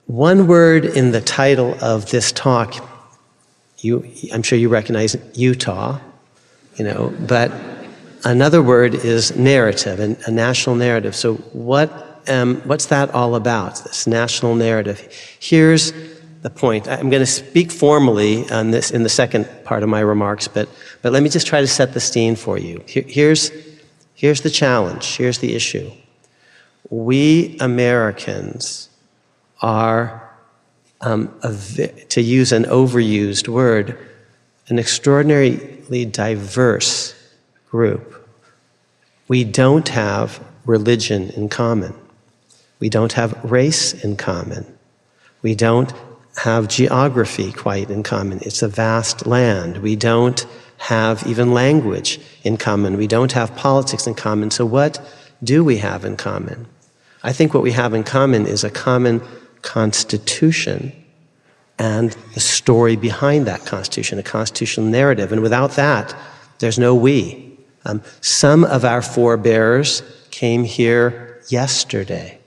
One word in the title of this talk, I'm sure you recognize Utah, but another word is narrative, and a national narrative. So what's that all about, this national narrative? Here's the point. I'm going to speak formally on this in the second part of my remarks, but let me just try to set the scene for you. Here's the challenge. Here's the issue. We Americans are, to use an overused word, an extraordinarily diverse group. We don't have religion in common. We don't have race in common. We don't have geography quite in common. It's a vast land. We don't have even language in common. We don't have politics in common. So what do we have in common? I think what we have in common is a common constitution and the story behind that constitution, a constitutional narrative. And without that, there's no we. Some of our forebears came here yesterday.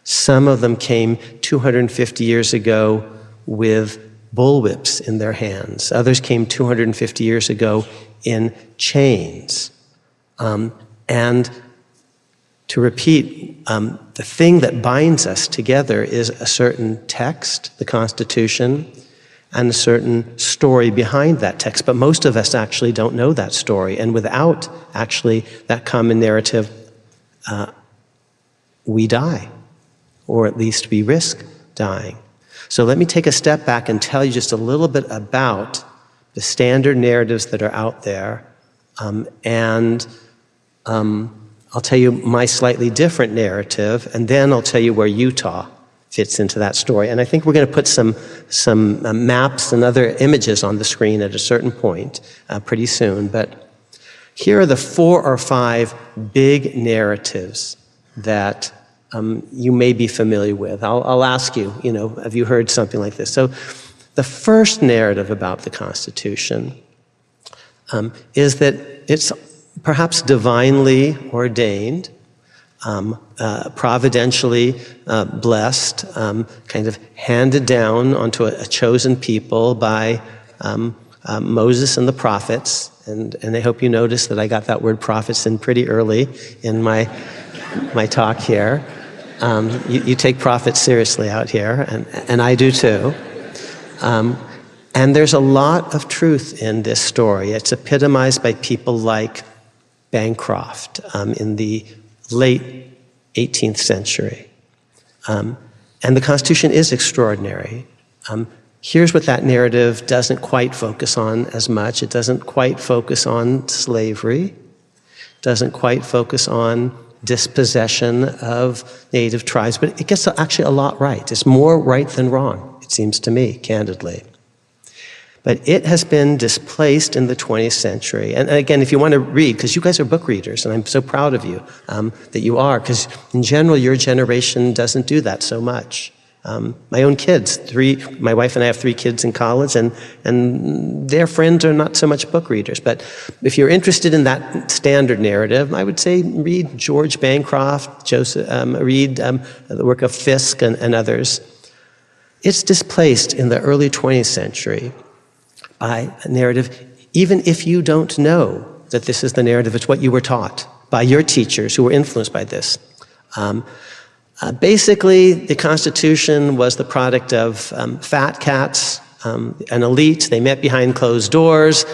Some of them came 250 years ago with bullwhips in their hands. Others came 250 years ago in chains. And to repeat, the thing that binds us together is a certain text, the Constitution, and a certain story behind that text. But most of us actually don't know that story. And without actually that common narrative, we die, or at least we risk dying. So let me take a step back and tell you just a little bit about the standard narratives that are out there, and I'll tell you my slightly different narrative, and then I'll tell you where Utah fits into that story. And I think we're going to put some maps and other images on the screen at a certain point pretty soon. But here are the 4 or 5 big narratives that you may be familiar with. I'll ask you, have you heard something like this? So the first narrative about the Constitution is that it's perhaps divinely ordained, providentially blessed, kind of handed down onto a chosen people by Moses and the prophets. And I hope you notice that I got that word prophets in pretty early in my talk here. You take prophets seriously out here, and I do too. And there's a lot of truth in this story. It's epitomized by people like Bancroft in the late 18th century. And the Constitution is extraordinary. Here's what that narrative doesn't quite focus on as much. It doesn't quite focus on slavery, doesn't quite focus on dispossession of native tribes, but it gets actually a lot right. It's more right than wrong, it seems to me, candidly. But it has been displaced in the 20th century. And again, if you want to read, because you guys are book readers, and I'm so proud of you that you are, because in general, your generation doesn't do that so much. My own kids, my wife and I have 3 kids in college, and their friends are not so much book readers. But if you're interested in that standard narrative, I would say read George Bancroft, read the work of Fisk and others. It's displaced in the early 20th century by a narrative, even if you don't know that this is the narrative, it's what you were taught by your teachers who were influenced by this. Basically, the Constitution was the product of fat cats, an elite. They met behind closed doors,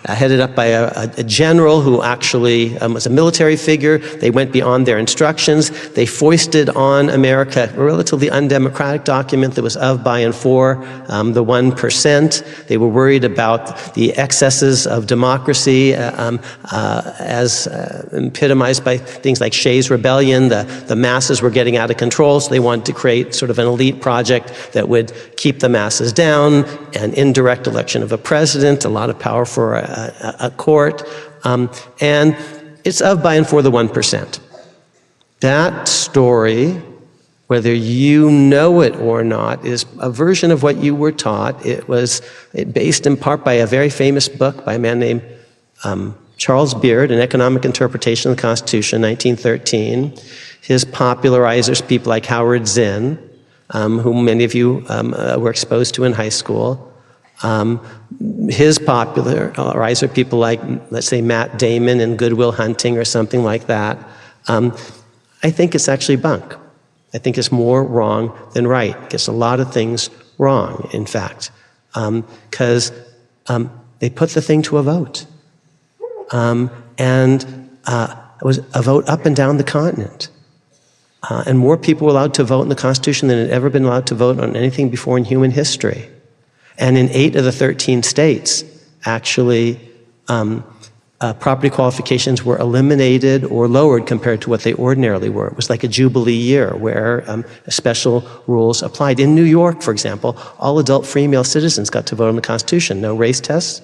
headed up by a general who actually was a military figure. They went beyond their instructions. They foisted on America a relatively undemocratic document that was of, by, and for the 1%. They were worried about the excesses of democracy as epitomized by things like Shays' Rebellion. The masses were getting out of control, so they wanted to create sort of an elite project that would keep the masses down. An indirect election of a president, a lot of power for a court, and it's of, by, and for the 1%. That story, whether you know it or not, is a version of what you were taught. It was based in part by a very famous book by a man named Charles Beard, An Economic Interpretation of the Constitution, 1913. His popularizers, people like Howard Zinn, whom many of you were exposed to in high school. His popularizer, people like, let's say, Matt Damon in Good Will Hunting or something like that, I think it's actually bunk. I think it's more wrong than right. It gets a lot of things wrong, in fact, because they put the thing to a vote. And it was a vote up and down the continent. And more people were allowed to vote in the Constitution than had ever been allowed to vote on anything before in human history. And in 8 of the 13 states, actually, property qualifications were eliminated or lowered compared to what they ordinarily were. It was like a jubilee year where special rules applied. In New York, for example, all adult free male citizens got to vote on the Constitution. No race tests,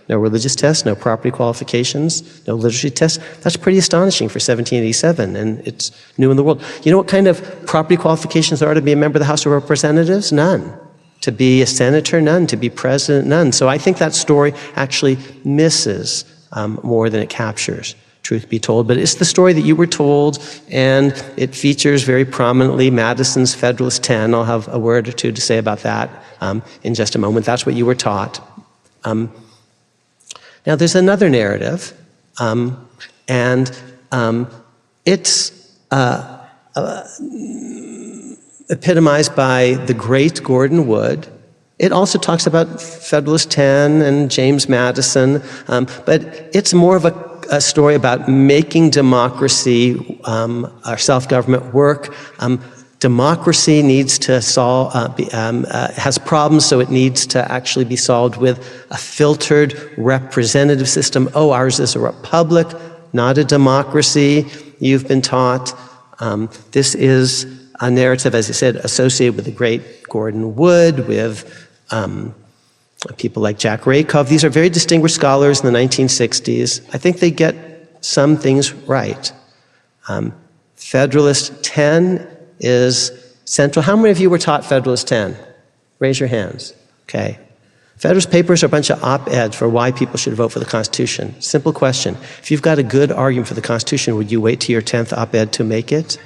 no religious tests, no property qualifications, no literacy tests. That's pretty astonishing for 1787, and it's new in the world. You know what kind of property qualifications there are to be a member of the House of Representatives? None. To be a senator? None. To be president? None. So I think that story actually misses more than it captures, truth be told. But it's the story that you were told, and it features very prominently Madison's Federalist 10. I'll have a word or two to say about that in just a moment. That's what you were taught. Now, there's another narrative, and it's epitomized by the great Gordon Wood. It also talks about Federalist 10 and James Madison, but it's more of a story about making democracy, our self-government work. Democracy needs to solve, has problems, so it needs to actually be solved with a filtered representative system. Oh, ours is a republic, not a democracy, you've been taught. This is a narrative, as I said, associated with the great Gordon Wood, with people like Jack Rakoff. These are very distinguished scholars in the 1960s. I think they get some things right. Federalist 10 is central. How many of you were taught Federalist 10? Raise your hands. Okay. Federalist Papers are a bunch of op-eds for why people should vote for the Constitution. Simple question. If you've got a good argument for the Constitution, would you wait till your 10th op-ed to make it?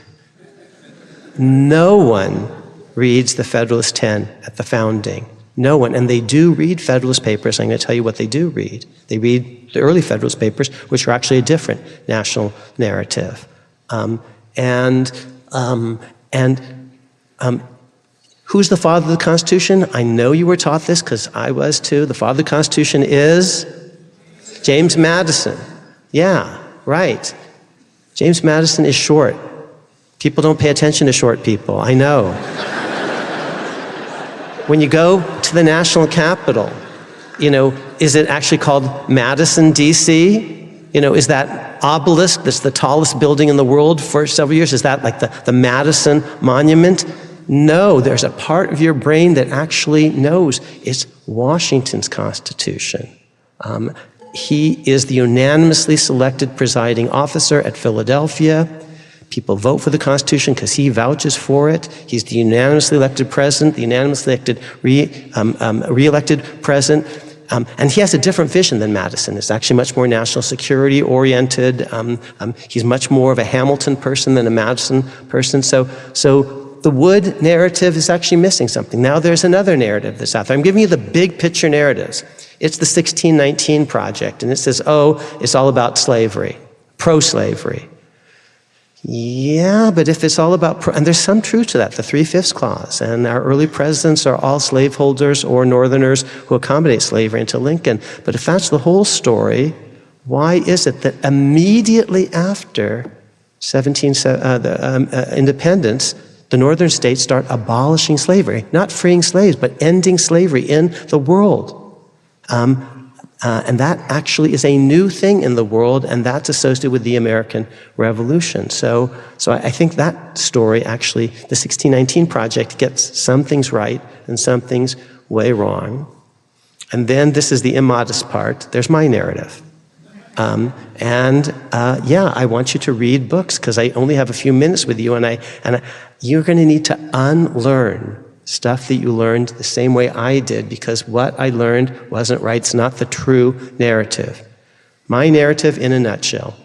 No one reads the Federalist 10 at the founding. No one. And they do read Federalist Papers. I'm going to tell you what they do read. They read the early Federalist Papers, which are actually a different national narrative. Who's the father of the Constitution? I know you were taught this because I was too. The father of the Constitution is James Madison. Yeah, right. James Madison is short. People don't pay attention to short people, I know. When you go to the national Capitol, you know, is it actually called Madison, D.C.? You know, is that obelisk that's the tallest building in the world for several years? Is that like the Madison Monument? No, there's a part of your brain that actually knows it's Washington's Constitution. He is the unanimously selected presiding officer at Philadelphia. People vote for the Constitution because he vouches for it. He's the unanimously elected president, the unanimously elected re-elected president. And he has a different vision than Madison. It's actually much more national security oriented. He's much more of a Hamilton person than a Madison person. So the Wood narrative is actually missing something. Now there's another narrative that's out there. I'm giving you the big picture narratives. It's the 1619 Project, and it says, oh, it's all about slavery, pro-slavery. Yeah, but if it's all about, and there's some truth to that, the 3/5 clause, and our early presidents are all slaveholders or Northerners who accommodate slavery into Lincoln. But if that's the whole story, why is it that immediately after independence, the Northern states start abolishing slavery, not freeing slaves, but ending slavery in the world? And that actually is a new thing in the world, and that's associated with the American Revolution. So I think that story actually, the 1619 Project, gets some things right and some things way wrong. And then this is the immodest part. There's my narrative. Yeah, I want you to read books because I only have a few minutes with you, and you're going to need to unlearn stuff that you learned the same way I did, because what I learned wasn't right. It's not the true narrative. My narrative, in a nutshell,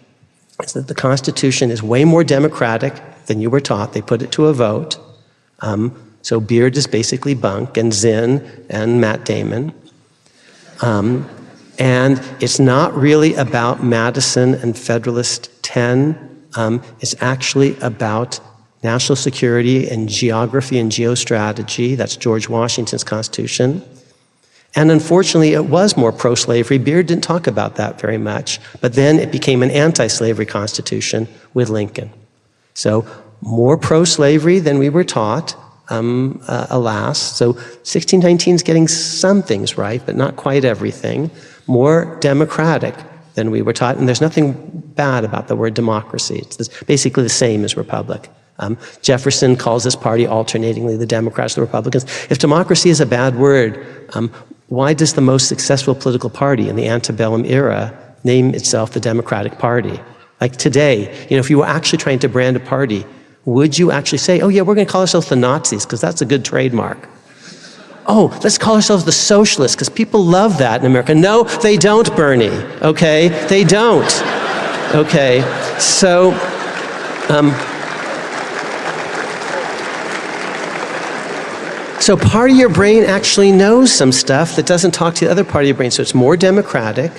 is that the Constitution is way more democratic than you were taught. They put it to a vote. So Beard is basically bunk, and Zinn and Matt Damon. And it's not really about Madison and Federalist 10. It's actually about national security and geography and geostrategy. That's George Washington's Constitution. And unfortunately, it was more pro-slavery. Beard didn't talk about that very much. But then it became an anti-slavery Constitution with Lincoln. So more pro-slavery than we were taught, alas. So 1619 is getting some things right, but not quite everything. More democratic than we were taught. And there's nothing bad about the word democracy. It's basically the same as republic. Jefferson calls this party alternatingly the Democrats and the Republicans. If democracy is a bad word, why does the most successful political party in the antebellum era name itself the Democratic Party? Like today, if you were actually trying to brand a party, would you actually say, oh yeah, we're going to call ourselves the Nazis because that's a good trademark? Oh, let's call ourselves the Socialists because people love that in America. No, they don't, Bernie, okay? They don't, okay? So, so part of your brain actually knows some stuff that doesn't talk to the other part of your brain. So it's more democratic.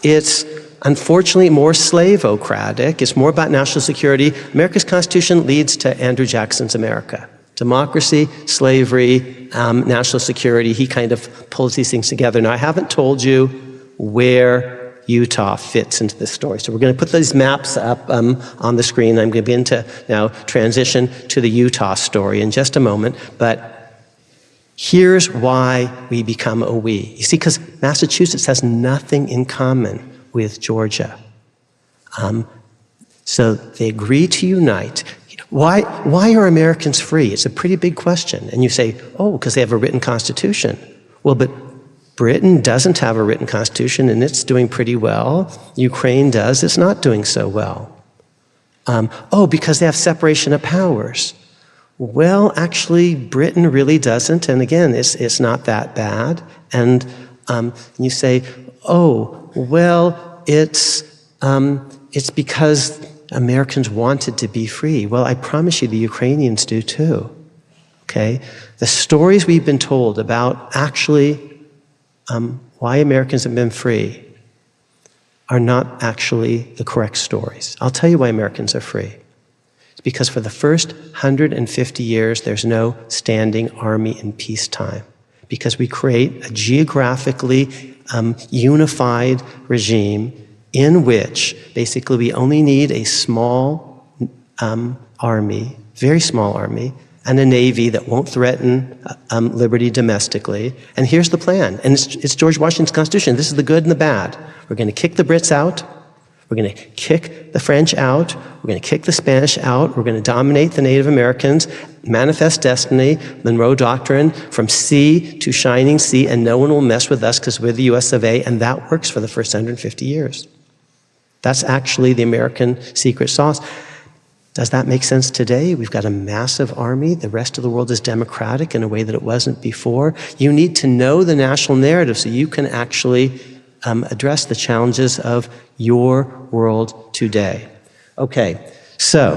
It's unfortunately more slavocratic. It's more about national security. America's Constitution leads to Andrew Jackson's America. Democracy, slavery, national security. He kind of pulls these things together. Now, I haven't told you where Utah fits into this story. So we're going to put these maps up on the screen. I'm going to begin to now transition to the Utah story in just a moment. But here's why we become a we. You see, because Massachusetts has nothing in common with Georgia. So they agree to unite. Why are Americans free? It's a pretty big question. And you say, oh, because they have a written constitution. Well, but Britain doesn't have a written constitution, and it's doing pretty well. Ukraine does. It's not doing so well. Oh, because they have separation of powers. Well, actually, Britain really doesn't, and again, it's not that bad. And you say, oh, well, it's because Americans wanted to be free. Well, I promise you the Ukrainians do too, okay? The stories we've been told about actually why Americans have been free are not actually the correct stories. I'll tell you why Americans are free. It's because for the first 150 years, there's no standing army in peacetime, because we create a geographically unified regime in which basically we only need a small army, very small army, and a navy that won't threaten liberty domestically. And here's the plan. And it's George Washington's Constitution. This is the good and the bad. We're going to kick the Brits out. We're going to kick the French out. We're going to kick the Spanish out. We're going to dominate the Native Americans, manifest destiny, Monroe Doctrine, from sea to shining sea, and no one will mess with us because we're the US of A, and that works for the first 150 years. That's actually the American secret sauce. Does that make sense today? We've got a massive army. The rest of the world is democratic in a way that it wasn't before. You need to know the national narrative so you can actually address the challenges of your world today. Okay, so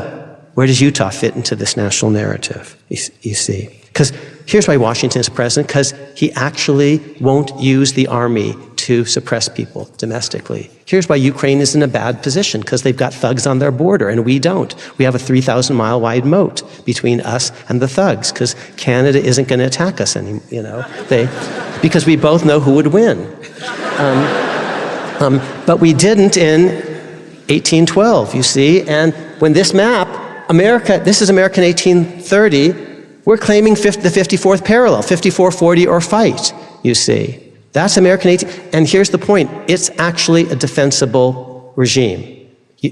where does Utah fit into this national narrative, you see? Because here's why Washington is president, because he actually won't use the army to suppress people domestically. Here's why Ukraine is in a bad position, because they've got thugs on their border, and we don't. We have a 3,000-mile wide moat between us and the thugs, because Canada isn't going to attack us anymore, because we both know who would win. But we didn't in 1812, you see, and when this map, this is America in 1830, we're claiming the 54th parallel, 5440 or fight, you see. That's American 18, and here's the point, it's actually a defensible regime.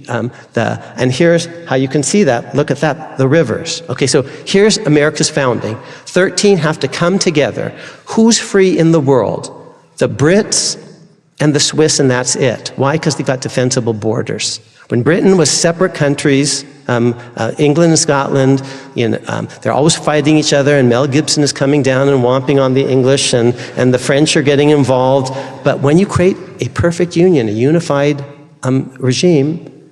And here's how you can see that, look at that, the rivers. Okay, so here's America's founding. 13 have to come together. Who's free in the world? The Brits and the Swiss, and that's it. Why? Because they've got defensible borders. When Britain was separate countries, England and Scotland, they're always fighting each other, and Mel Gibson is coming down and whomping on the English, and the French are getting involved. But when you create a perfect union, a unified regime,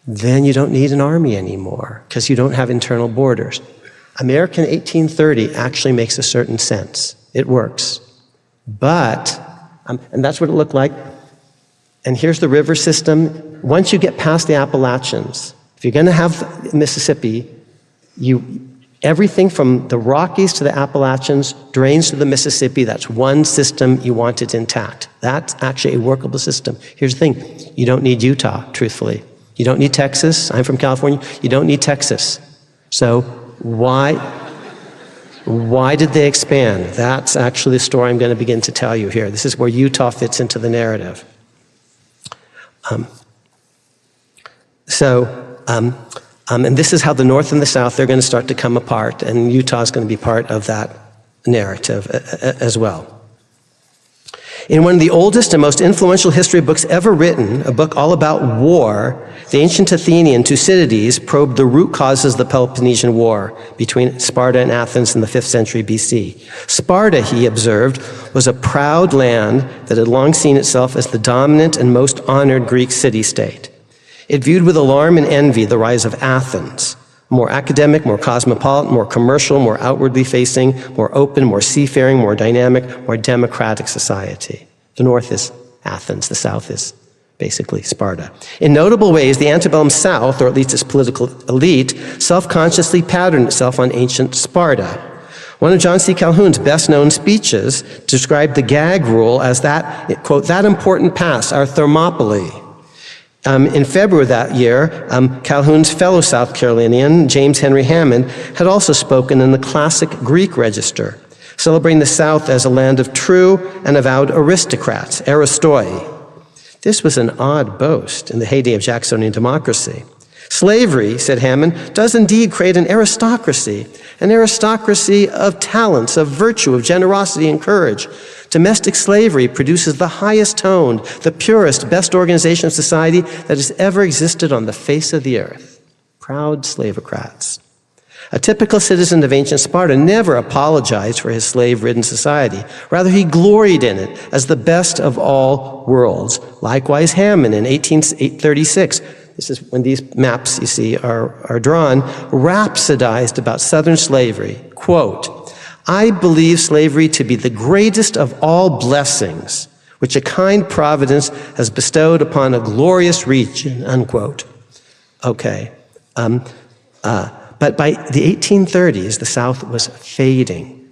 then you don't need an army anymore, because you don't have internal borders. American 1830 actually makes a certain sense. It works. But, and that's what it looked like. And here's the river system. Once you get past the Appalachians, if you're going to have Mississippi, everything from the Rockies to the Appalachians drains to the Mississippi. That's one system. You want it intact. That's actually a workable system. Here's the thing. You don't need Utah, truthfully. You don't need Texas. I'm from California. You don't need Texas. So why did they expand? That's actually the story I'm going to begin to tell you here. This is where Utah fits into the narrative. And this is how the North and the South, they're going to start to come apart, and Utah is going to be part of that narrative as well. In one of the oldest and most influential history books ever written, a book all about war, the ancient Athenian Thucydides probed the root causes of the Peloponnesian War between Sparta and Athens in the 5th century BC. Sparta, he observed, was a proud land that had long seen itself as the dominant and most honored Greek city-state. It viewed with alarm and envy the rise of Athens, more academic, more cosmopolitan, more commercial, more outwardly facing, more open, more seafaring, more dynamic, more democratic society. The North is Athens, the South is basically Sparta. In notable ways, the antebellum South, or at least its political elite, self-consciously patterned itself on ancient Sparta. One of John C. Calhoun's best-known speeches described the gag rule as that, quote, that important pass, our Thermopylae. In February of that year, Calhoun's fellow South Carolinian, James Henry Hammond, had also spoken in the classic Greek register, celebrating the South as a land of true and avowed aristocrats, aristoi. This was an odd boast in the heyday of Jacksonian democracy. Slavery, said Hammond, does indeed create an aristocracy of talents, of virtue, of generosity and courage. Domestic slavery produces the highest toned, the purest, best organization of society that has ever existed on the face of the earth. Proud slavocrats. A typical citizen of ancient Sparta never apologized for his slave-ridden society. Rather, he gloried in it as the best of all worlds. Likewise, Hammond in 1836, this is when these maps you see are drawn, rhapsodized about Southern slavery. Quote, I believe slavery to be the greatest of all blessings, which a kind providence has bestowed upon a glorious region, unquote. Okay. But by the 1830s, the South was fading.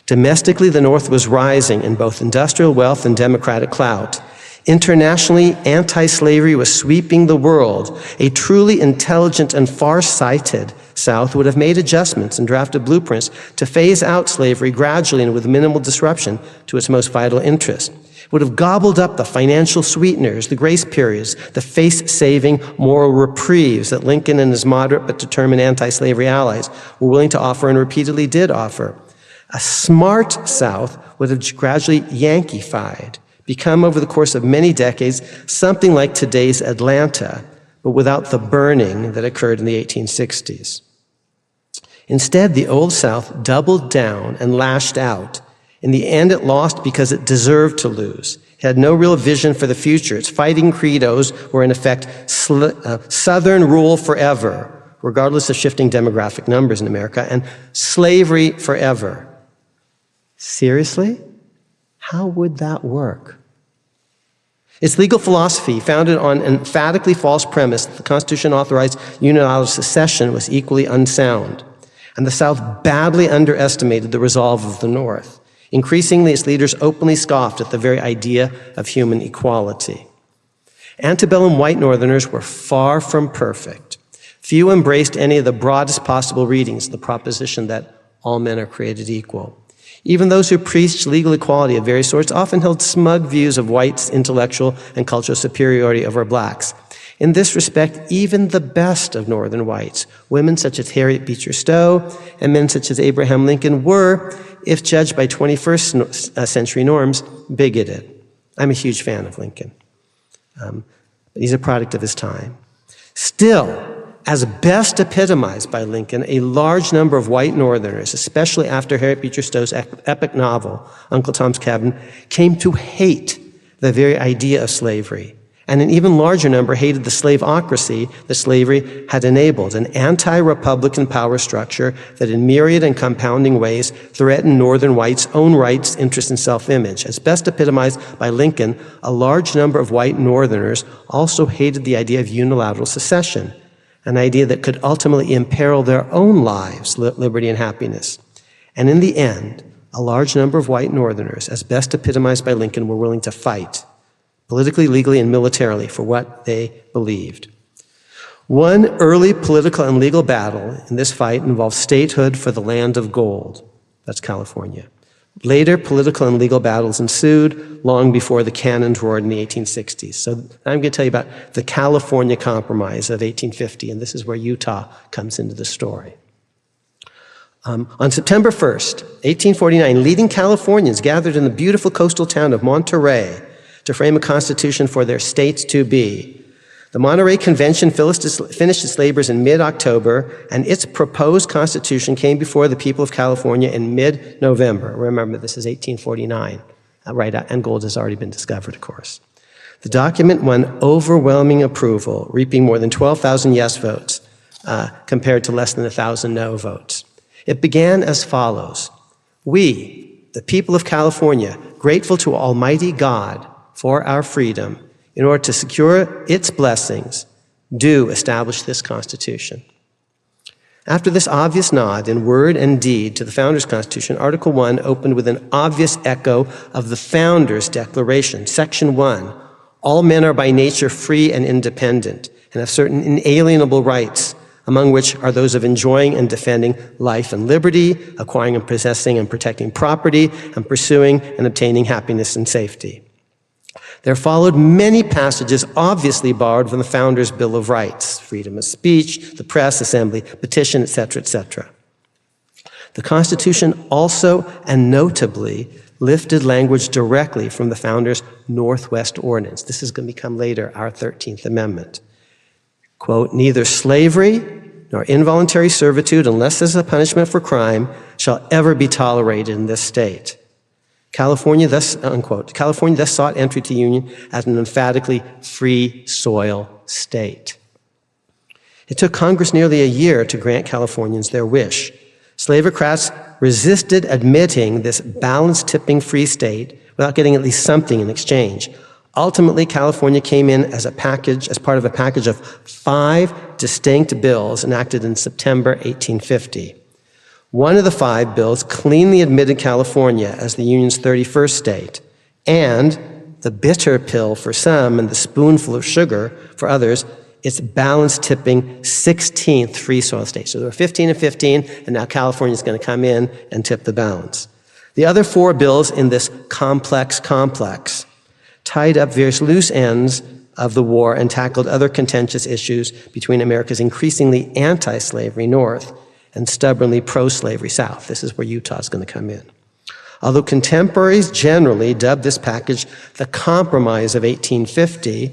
Domestically, the North was rising in both industrial wealth and democratic clout. Internationally, anti-slavery was sweeping the world. A truly intelligent and far-sighted South would have made adjustments and drafted blueprints to phase out slavery gradually and with minimal disruption to its most vital interest. It would have gobbled up the financial sweeteners, the grace periods, the face-saving moral reprieves that Lincoln and his moderate but determined anti-slavery allies were willing to offer and repeatedly did offer. A smart South would have gradually Yankeefied, become over the course of many decades something like today's Atlanta, but without the burning that occurred in the 1860s. Instead, the Old South doubled down and lashed out. In the end, it lost because it deserved to lose. It had no real vision for the future. Its fighting credos were, in effect, Southern rule forever, regardless of shifting demographic numbers in America, and slavery forever. Seriously? How would that work? Its legal philosophy, founded on an emphatically false premise that the Constitution authorized unilateral secession, was equally unsound. And the South badly underestimated the resolve of the North. Increasingly, its leaders openly scoffed at the very idea of human equality. Antebellum white Northerners were far from perfect. Few embraced any of the broadest possible readings of the proposition that all men are created equal. Even those who preached legal equality of various sorts often held smug views of whites' intellectual and cultural superiority over blacks. In this respect, even the best of Northern whites, women such as Harriet Beecher Stowe and men such as Abraham Lincoln, were, if judged by 21st century norms, bigoted. I'm a huge fan of Lincoln. But he's a product of his time. Still, as best epitomized by Lincoln, a large number of white Northerners, especially after Harriet Beecher Stowe's epic novel, Uncle Tom's Cabin, came to hate the very idea of slavery And an even larger number hated the slaveocracy that slavery had enabled, an anti-republican power structure that in myriad and compounding ways threatened Northern whites' own rights, interest, and self-image. As best epitomized by Lincoln, a large number of white Northerners also hated the idea of unilateral secession, an idea that could ultimately imperil their own lives, liberty, and happiness. And in the end, a large number of white Northerners, as best epitomized by Lincoln, were willing to fight, politically, legally, and militarily, for what they believed. One early political and legal battle in this fight involved statehood for the land of gold. That's California. Later, political and legal battles ensued long before the cannons roared in the 1860s. So I'm going to tell you about the California Compromise of 1850, and this is where Utah comes into the story. On September 1st, 1849, leading Californians gathered in the beautiful coastal town of Monterey to frame a constitution for their states to be. The Monterey Convention finished its labors in mid-October, and its proposed constitution came before the people of California in mid-November. Remember, this is 1849, right? And gold has already been discovered, of course. The document won overwhelming approval, reaping more than 12,000 yes votes, compared to less than 1,000 no votes. It began as follows: "We, the people of California, grateful to Almighty God for our freedom, in order to secure its blessings, do establish this Constitution." After this obvious nod in word and deed to the Founders' Constitution, Article 1 opened with an obvious echo of the Founders' Declaration. Section 1, all men are by nature free and independent and have certain inalienable rights, among which are those of enjoying and defending life and liberty, acquiring and possessing and protecting property, and pursuing and obtaining happiness and safety. There followed many passages obviously borrowed from the Founders' Bill of Rights: freedom of speech, the press, assembly, petition, etc., etc. The Constitution also and notably lifted language directly from the Founders' Northwest Ordinance. This is going to become later our 13th Amendment. Quote, "Neither slavery nor involuntary servitude, unless as a punishment for crime, shall ever be tolerated in this state." California thus, unquote, California thus sought entry to the Union as an emphatically free soil state. It took Congress nearly a year to grant Californians their wish. Slavocrats resisted admitting this balance-tipping free state without getting at least something in exchange. Ultimately, California came in as part of a package of 5 distinct bills enacted in September 1850. One of the 5 bills cleanly admitted California as the Union's 31st state, and the bitter pill for some and the spoonful of sugar for others, its balance-tipping 16th free soil state. So there were 15 and 15, and now California's going to come in and tip the balance. The other 4 bills in this complex tied up various loose ends of the war and tackled other contentious issues between America's increasingly anti-slavery North and stubbornly pro-slavery South. This is where Utah's going to come in. Although contemporaries generally dubbed this package the Compromise of 1850,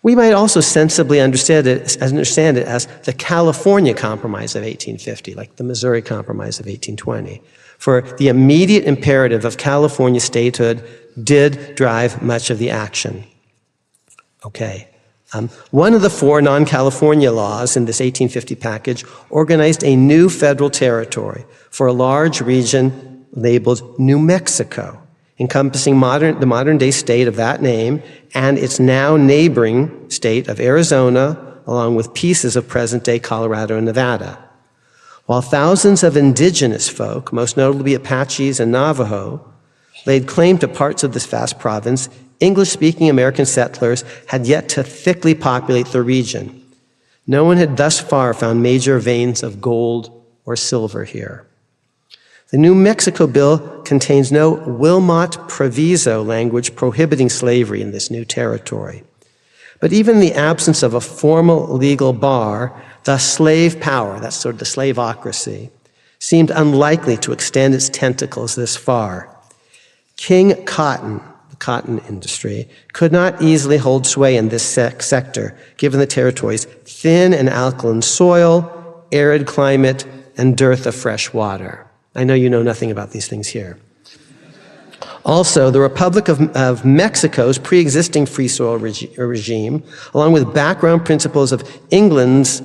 we might also sensibly understand it as the California Compromise of 1850, like the Missouri Compromise of 1820. For the immediate imperative of California statehood did drive much of the action. Okay. One of the 4 non-California laws in this 1850 package organized a new federal territory for a large region labeled New Mexico, encompassing the modern-day state of that name and its now neighboring state of Arizona, along with pieces of present-day Colorado and Nevada. While thousands of indigenous folk, most notably Apaches and Navajo, laid claim to parts of this vast province, English-speaking American settlers had yet to thickly populate the region. No one had thus far found major veins of gold or silver here. The New Mexico bill contains no Wilmot Proviso language prohibiting slavery in this new territory. But even in the absence of a formal legal bar, the slave power, that's sort of the slaveocracy, seemed unlikely to extend its tentacles this far. King Cotton, the cotton industry, could not easily hold sway in this sector, given the territory's thin and alkaline soil, arid climate, and dearth of fresh water. I know you know nothing about these things here. Also, the Republic of Mexico's pre-existing free soil regime, along with background principles of England's,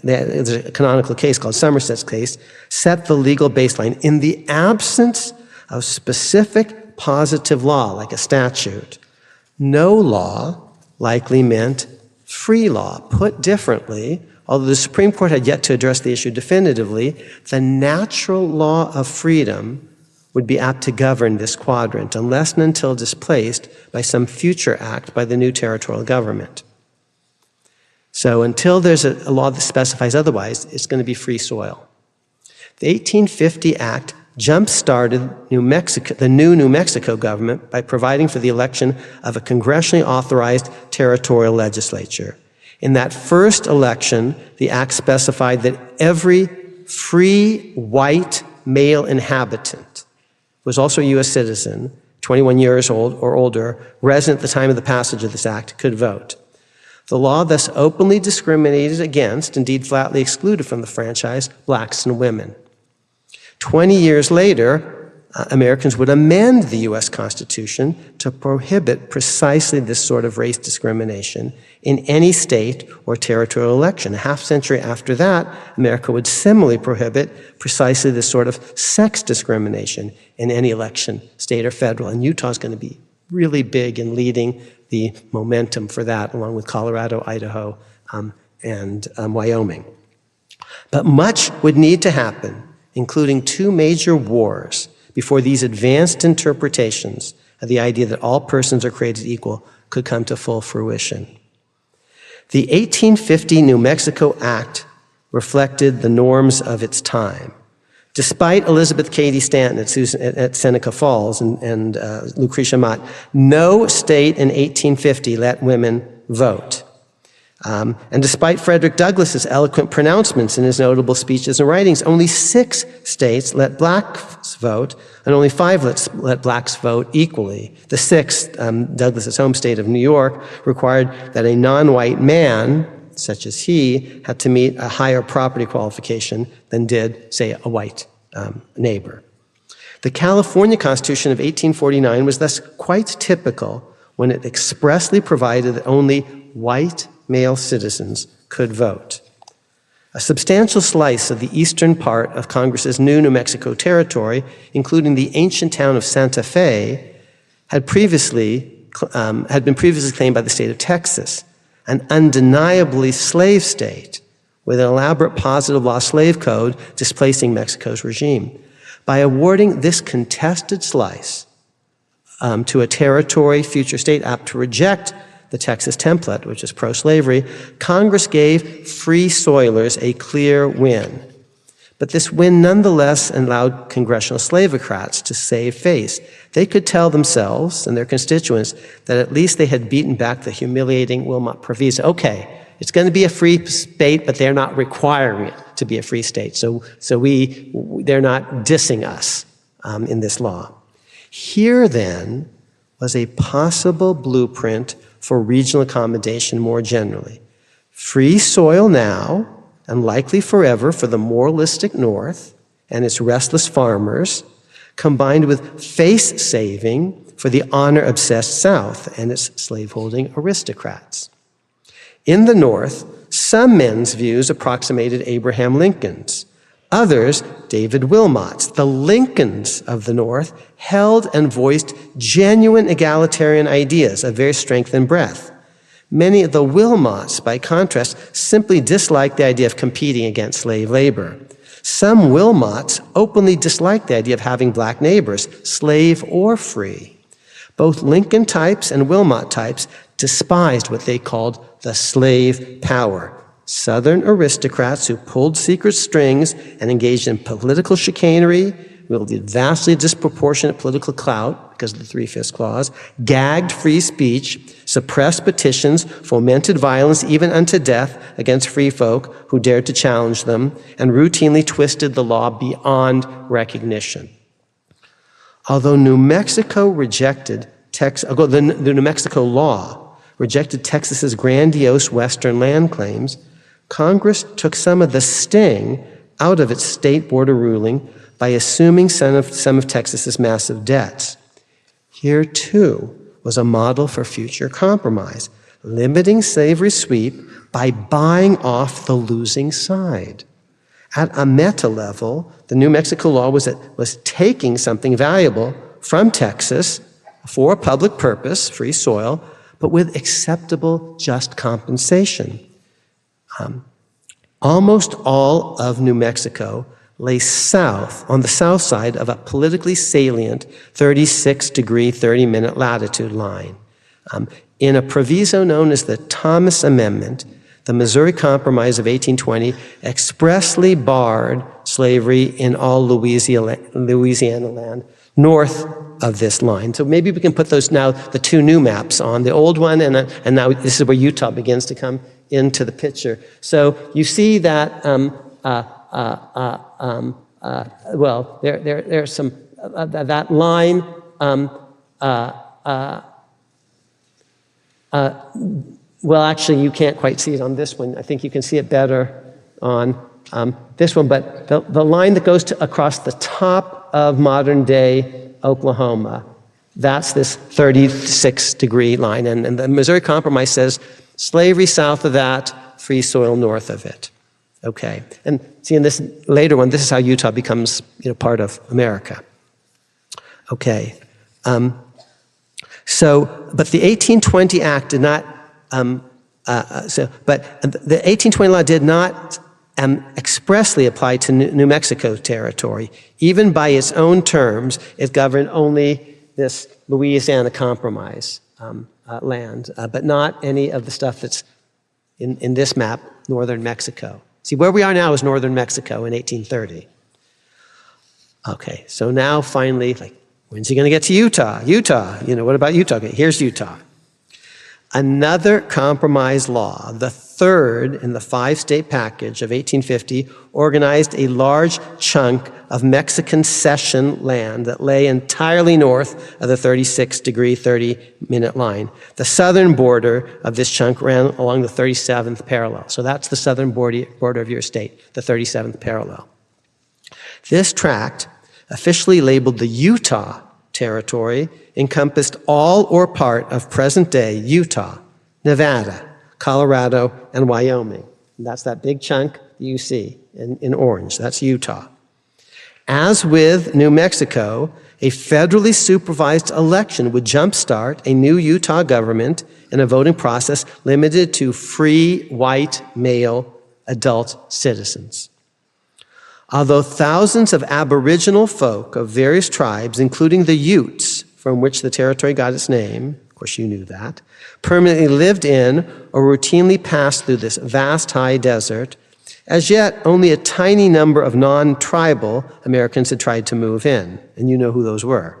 there's a canonical case called Somerset's case, set the legal baseline. In the absence of specific positive law, like a statute, no law likely meant free law. Put differently, although the Supreme Court had yet to address the issue definitively, the natural law of freedom would be apt to govern this quadrant, unless and until displaced by some future act by the new territorial government. So until there's a law that specifies otherwise, it's going to be free soil. The 1850 Act jump-started the new New Mexico government by providing for the election of a congressionally authorized territorial legislature. In that first election, the Act specified that every free white male inhabitant was also a U.S. citizen, 21 years old or older, resident at the time of the passage of this act, could vote. The law thus openly discriminated against, indeed flatly excluded from the franchise, blacks and women. 20 years later, Americans would amend the U.S. Constitution to prohibit precisely this sort of race discrimination in any state or territorial election. A half century after that, America would similarly prohibit precisely this sort of sex discrimination in any election, state or federal. And Utah's going to be really big in leading the momentum for that, along with Colorado, Idaho, and Wyoming. But much would need to happen, including 2 major wars, before these advanced interpretations of the idea that all persons are created equal could come to full fruition. The 1850 New Mexico Act reflected the norms of its time. Despite Elizabeth Cady Stanton at Seneca Falls and Lucretia Mott, no state in 1850 let women vote. And despite Frederick Douglass's eloquent pronouncements in his notable speeches and writings, only 6 states let blacks vote, and only 5 let blacks vote equally. The 6th, Douglass's home state of New York, required that a non-white man, such as he, had to meet a higher property qualification than did, say, a white neighbor. The California Constitution of 1849 was thus quite typical when it expressly provided that only white male citizens could vote. A substantial slice of the eastern part of Congress's new New Mexico territory, including the ancient town of Santa Fe, had been previously claimed by the state of Texas, an undeniably slave state with an elaborate positive law slave code displacing Mexico's regime. By awarding this contested slice to a territory, future state apt to reject the Texas template, which is pro-slavery, Congress gave free soilers a clear win. But this win nonetheless allowed congressional slavocrats to save face. They could tell themselves and their constituents that at least they had beaten back the humiliating Wilmot Proviso. Okay, it's going to be a free state, but they're not requiring it to be a free state. So they're not dissing us in this law. Here, then, was a possible blueprint for regional accommodation more generally. Free soil now, and likely forever for the moralistic North and its restless farmers, combined with face-saving for the honor-obsessed South and its slaveholding aristocrats. In the North, some men's views approximated Abraham Lincoln's. Others, David Wilmot's. The Lincolns of the North held and voiced genuine egalitarian ideas of various strength and breadth. Many of the Wilmots, by contrast, simply disliked the idea of competing against slave labor. Some Wilmots openly disliked the idea of having black neighbors, slave or free. Both Lincoln types and Wilmot types despised what they called the slave power. Southern aristocrats who pulled secret strings and engaged in political chicanery, wielded vastly disproportionate political clout because of the 3/5 clause, gagged free speech, suppressed petitions, fomented violence even unto death against free folk who dared to challenge them, and routinely twisted the law beyond recognition. Although New Mexico the New Mexico law rejected Texas's grandiose western land claims, Congress took some of the sting out of its state border ruling by assuming some of Texas's massive debts. Here, too, was a model for future compromise, limiting slavery sweep by buying off the losing side. At a meta level, the New Mexico law was taking something valuable from Texas for a public purpose, free soil, but with acceptable just compensation. Almost all of New Mexico lay south, on the south side of a politically salient 36-degree, 30-minute latitude line. In a proviso known as the Thomas Amendment, the Missouri Compromise of 1820 expressly barred slavery in all Louisiana land north of this line. So maybe we can put those now, the two new maps on, the old one, and now this is where Utah begins to come into the picture. So you see that, well, there's some, that line, well, actually, you can't quite see it on this one. I think you can see it better on this one. But the line that goes across the top of modern-day Oklahoma, that's this 36-degree line. And the Missouri Compromise says slavery south of that, free soil north of it. Okay. And see, in this later one, this is how Utah becomes, part of America. Okay. But the 1820 Act did not. But the 1820 law did not expressly apply to New Mexico territory. Even by its own terms, it governed only this Louisiana Compromise land, but not any of the stuff that's in this map, northern Mexico. See, where we are now is northern Mexico in 1830. Okay, so now finally, when's he going to get to Utah? Utah, what about Utah? Okay, here's Utah. Another compromise law, the third in the five-state package of 1850, organized a large chunk of Mexican cession land that lay entirely north of the 36-degree, 30-minute line. The southern border of this chunk ran along the 37th parallel. So that's the southern border of your state, the 37th parallel. This tract, officially labeled the Utah Territory, encompassed all or part of present-day Utah, Nevada, Colorado, and Wyoming. And that's that big chunk you see in orange. That's Utah. As with New Mexico, a federally supervised election would jumpstart a new Utah government and a voting process limited to free, white, male, adult citizens. Although thousands of Aboriginal folk of various tribes, including the Utes, from which the territory got its name, of course you knew that, permanently lived in or routinely passed through this vast high desert, as yet only a tiny number of non-tribal Americans had tried to move in, and you know who those were.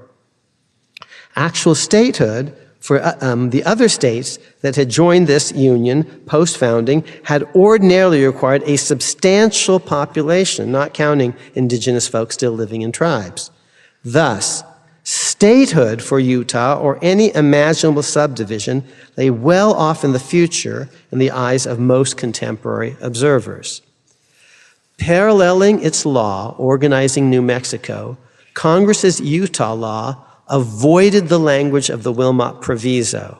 Actual statehood for the other states that had joined this union post-founding had ordinarily required a substantial population, not counting indigenous folks still living in tribes. Thus, statehood for Utah or any imaginable subdivision lay well off in the future in the eyes of most contemporary observers. Paralleling its law organizing New Mexico, Congress's Utah law avoided the language of the Wilmot Proviso,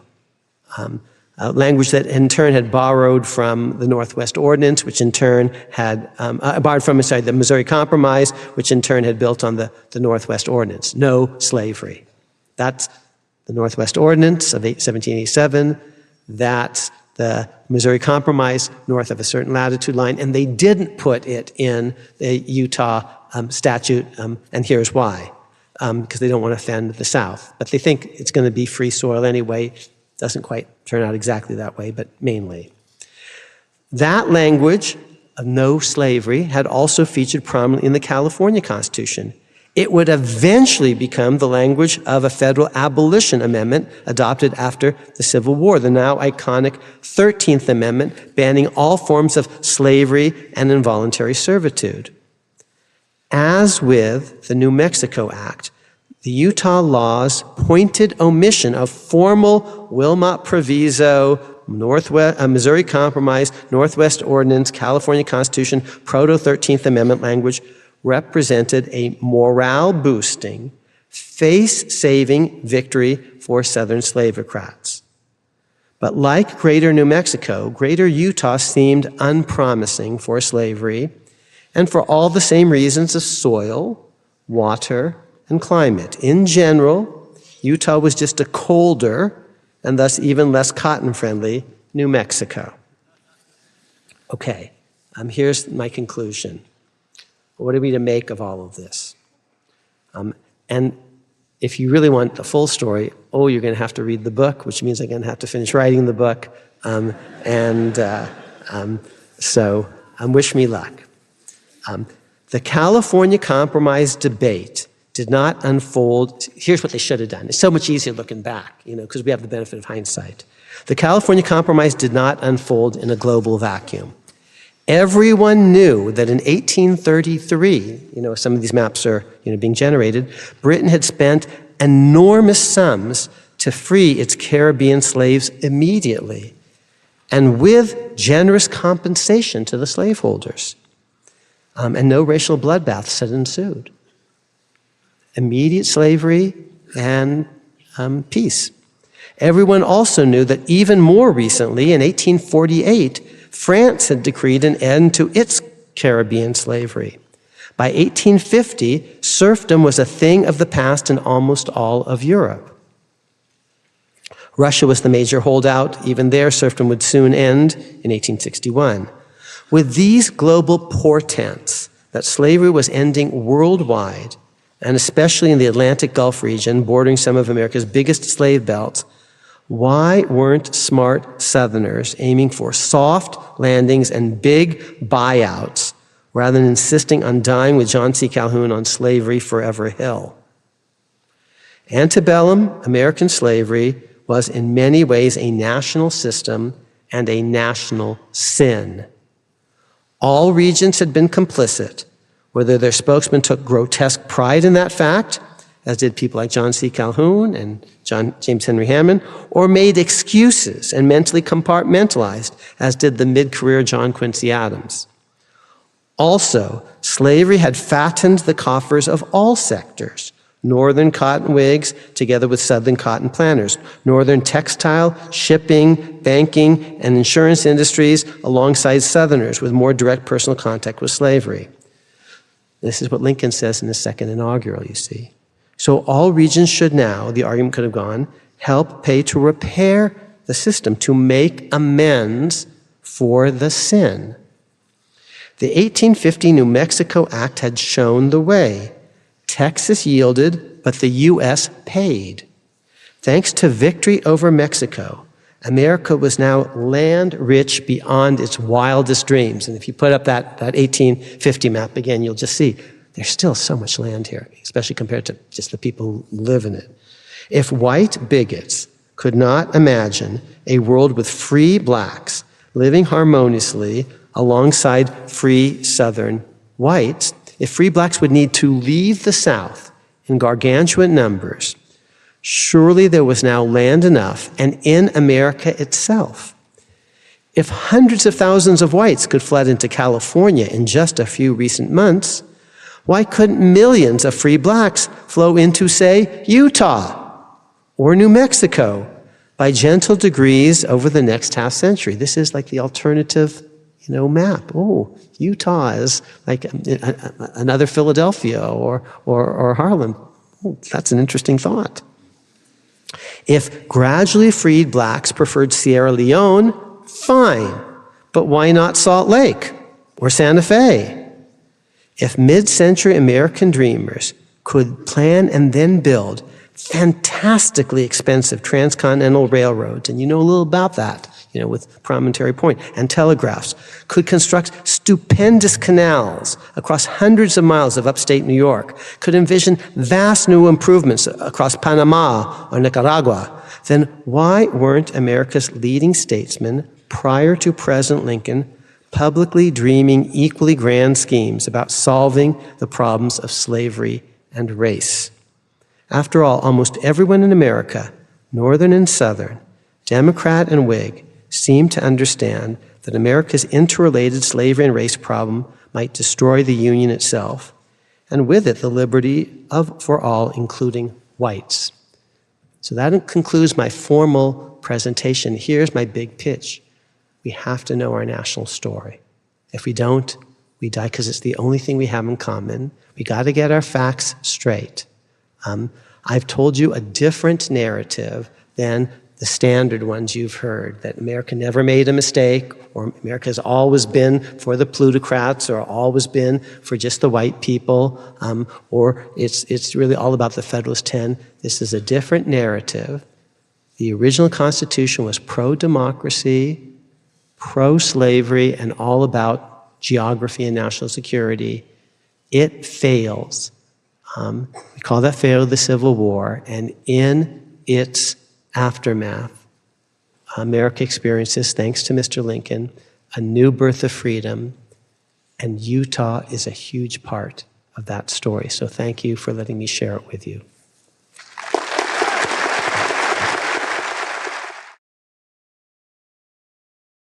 a language that in turn had borrowed from the Northwest Ordinance, which in turn had borrowed from, the Missouri Compromise, which in turn had built on the Northwest Ordinance. No slavery. That's the Northwest Ordinance of 1787. That's the Missouri Compromise north of a certain latitude line, and they didn't put it in the Utah statute, and here's why. Because they don't want to offend the South. But they think it's going to be free soil anyway. Doesn't quite turn out exactly that way, but mainly. That language of no slavery had also featured prominently in the California Constitution. It would eventually become the language of a federal abolition amendment adopted after the Civil War, the now iconic 13th Amendment, banning all forms of slavery and involuntary servitude. As with the New Mexico Act, the Utah law's pointed omission of formal Wilmot Proviso, Missouri Compromise, Northwest Ordinance, California Constitution, Proto-13th Amendment language represented a morale-boosting, face-saving victory for Southern slaveocrats. But like Greater New Mexico, Greater Utah seemed unpromising for slavery, and for all the same reasons of soil, water, and climate. In general, Utah was just a colder, and thus even less cotton-friendly, New Mexico. Okay, here's my conclusion. What are we to make of all of this? And if you really want the full story, you're going to have to read the book, which means I'm going to have to finish writing the book. So wish me luck. The California Compromise debate did not unfold. Here's what they should have done. It's so much easier looking back, because we have the benefit of hindsight. The California Compromise did not unfold in a global vacuum. Everyone knew that in 1833, some of these maps are being generated, Britain had spent enormous sums to free its Caribbean slaves immediately, and with generous compensation to the slaveholders. And no racial bloodbaths had ensued. Immediate slavery and peace. Everyone also knew that even more recently, in 1848, France had decreed an end to its Caribbean slavery. By 1850, serfdom was a thing of the past in almost all of Europe. Russia was the major holdout. Even there, serfdom would soon end in 1861. With these global portents that slavery was ending worldwide, and especially in the Atlantic Gulf region, bordering some of America's biggest slave belts, why weren't smart Southerners aiming for soft landings and big buyouts rather than insisting on dying with John C. Calhoun on Slavery Forever Hill? Antebellum American slavery was in many ways a national system and a national sin. All regions had been complicit, whether their spokesman took grotesque pride in that fact, as did people like John C. Calhoun and James Henry Hammond, or made excuses and mentally compartmentalized, as did the mid-career John Quincy Adams. Also, slavery had fattened the coffers of all sectors, Northern cotton Whigs together with Southern cotton planters, Northern textile, shipping, banking, and insurance industries alongside Southerners with more direct personal contact with slavery. This is what Lincoln says in his second inaugural, you see. So all regions should now, the argument could have gone, help pay to repair the system, to make amends for the sin. The 1850 New Mexico Act had shown the way. Texas yielded, but the U.S. paid. Thanks to victory over Mexico, America was now land-rich beyond its wildest dreams. And if you put up that 1850 map again, you'll just see there's still so much land here, especially compared to just the people who live in it. If white bigots could not imagine a world with free blacks living harmoniously alongside free Southern whites, if free blacks would need to leave the South in gargantuan numbers, surely there was now land enough, and in America itself. If hundreds of thousands of whites could flood into California in just a few recent months, why couldn't millions of free blacks flow into, say, Utah or New Mexico by gentle degrees over the next half century? This is like the alternative, map. Utah is like another Philadelphia or Harlem. That's an interesting thought. If gradually freed blacks preferred Sierra Leone, fine, but why not Salt Lake or Santa Fe? If mid-century American dreamers could plan and then build fantastically expensive transcontinental railroads, and you know a little about that, with Promontory Point, and telegraphs, could construct stupendous canals across hundreds of miles of upstate New York, could envision vast new improvements across Panama or Nicaragua, then why weren't America's leading statesmen prior to President Lincoln publicly dreaming equally grand schemes about solving the problems of slavery and race? After all, almost everyone in America, Northern and Southern, Democrat and Whig, seemed to understand that America's interrelated slavery and race problem might destroy the Union itself, and with it the liberty for all, including whites. So that concludes my formal presentation. Here's my big pitch. We have to know our national story. If we don't, we die, because it's the only thing we have in common. We got to get our facts straight. I've told you a different narrative than the standard ones you've heard, that America never made a mistake, or America has always been for the plutocrats, or always been for just the white people, or it's really all about the Federalist 10. This is a different narrative. The original Constitution was pro-democracy, pro-slavery, and all about geography and national security. It fails. We call that failure of the Civil War, and in its aftermath, America experiences, thanks to Mr. Lincoln, a new birth of freedom, and Utah is a huge part of that story. So thank you for letting me share it with you.